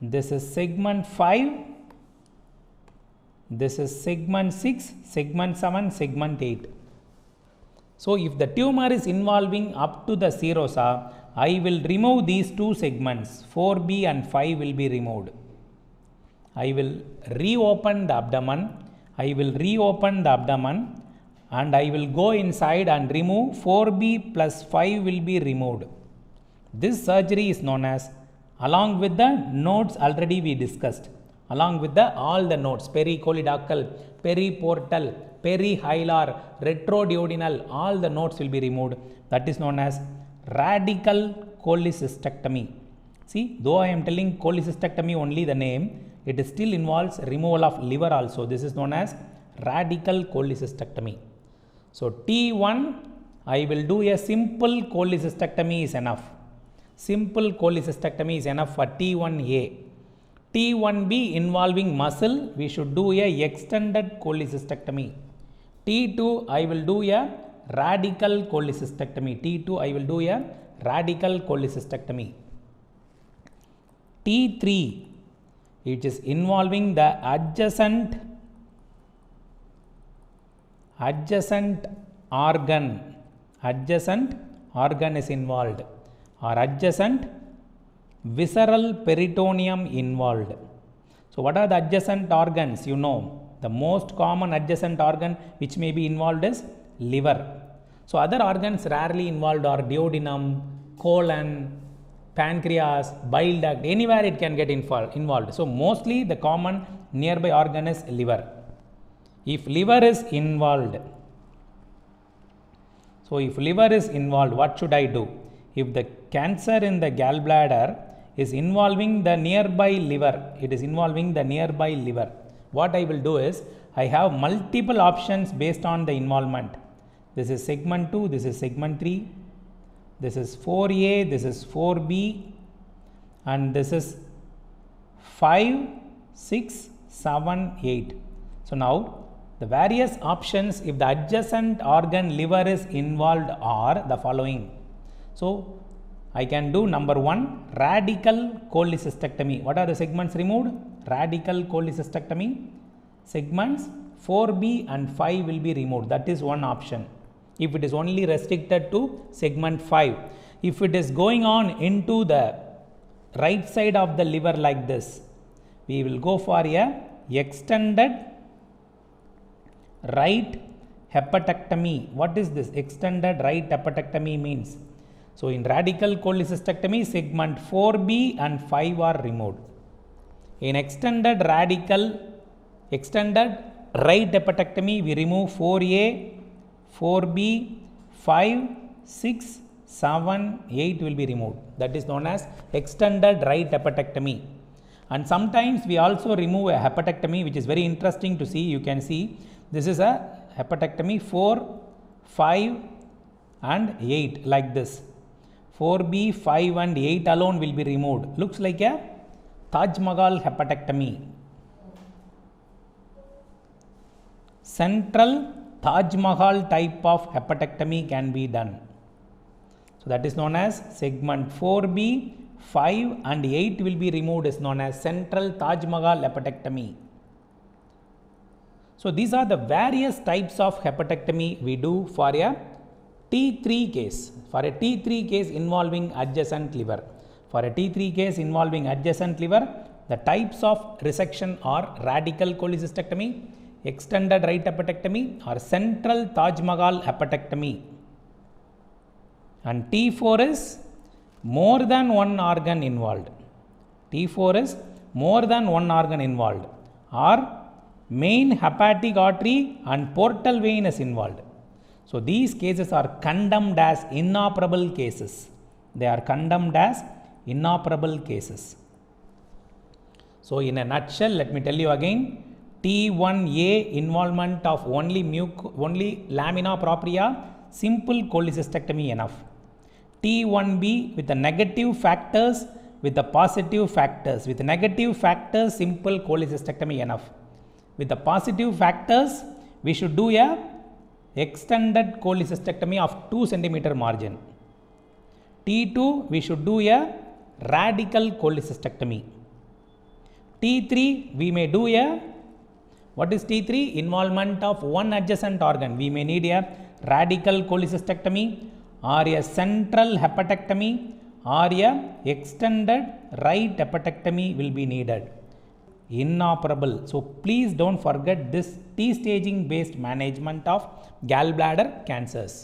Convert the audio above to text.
this is segment 5, this is segment 6, segment 7, segment 8. So if the tumor is involving up to the serosa, I will remove these two segments, 4B and 5 will be removed. I will reopen the abdomen, and I will go inside and remove 4B plus 5 will be removed. This surgery is known as, along with the nodes already we discussed, along with all the nodes, pericolidactal, periportal, perihilar, retroduodenal, all the nodes will be removed. That is known as radical cholecystectomy. See, though I am telling cholecystectomy only the name, it still involves removal of liver also. This is known as radical cholecystectomy. So T1, I will do a simple cholecystectomy is enough. Simple cholecystectomy is enough for T1A. T1B involving muscle, we should do a extended cholecystectomy. T2, I will do a radical cholecystectomy. T2, I will do a radical cholecystectomy. T3, it is involving the adjacent organ. Adjacent organ is involved, or adjacent visceral peritoneum involved. So what are the adjacent organs? You know, the most common adjacent organ which may be involved is liver. So other organs rarely involved are duodenum, colon, pancreas, bile duct, anywhere it can get involved. So mostly the common nearby organ is liver. If liver is involved, what should I do? If the cancer in the gallbladder is involving the nearby liver, what I will do is, I have multiple options based on the involvement. This is segment 2, this is segment 3, this is 4A, this is 4B, and this is 5, 6, 7, 8. So now the various options if the adjacent organ liver is involved are the following. So I can do number 1, radical cholecystectomy. What are the segments removed? Radical cholecystectomy. Segments 4B and 5 will be removed. That is one option. If it is only restricted to segment 5. If it is going on into the right side of the liver like this, we will go for a extended right hepatectomy. What is this? Extended right hepatectomy means. So in radical cholecystectomy, segment 4B and 5 are removed. In extended right hepatectomy, we remove 4A, 4B, 5, 6, 7, 8 will be removed. That is known as extended right hepatectomy. And sometimes we also remove a hepatectomy, which is very interesting to see. You can see this is a hepatectomy 4, 5 and 8 like this. 4B, 5 and 8 alone will be removed. Looks like a Taj Mahal hepatectomy. Central Taj Mahal type of hepatectomy can be done. So that is known as segment 4B, 5 and 8 will be removed, is known as central Taj Mahal hepatectomy. So these are the various types of hepatectomy we do for a T3 case. For a T3 case involving adjacent liver. For a T3 case involving adjacent liver, the types of resection are radical cholecystectomy, extended right hepatectomy or central Taj Mahal hepatectomy. And T4 is more than one organ involved. T4 is more than one organ involved, or main hepatic artery and portal vein is involved. So these cases are condemned as inoperable cases. They are condemned as inoperable cases. So in a nutshell, let me tell you again, T1A involvement of only lamina propria, simple cholecystectomy enough. T1B with the negative factors, with the positive factors. With the negative factors, simple cholecystectomy enough. With the positive factors, we should do a extended cholecystectomy of 2 centimeter margin. T2, we should do a radical cholecystectomy. T3, we may do a, what is T3? Involvement of one adjacent organ. We may need a radical cholecystectomy or a central hepatectomy or a extended right hepatectomy will be needed. Inoperable. So please don't forget this T staging based management of gallbladder cancers.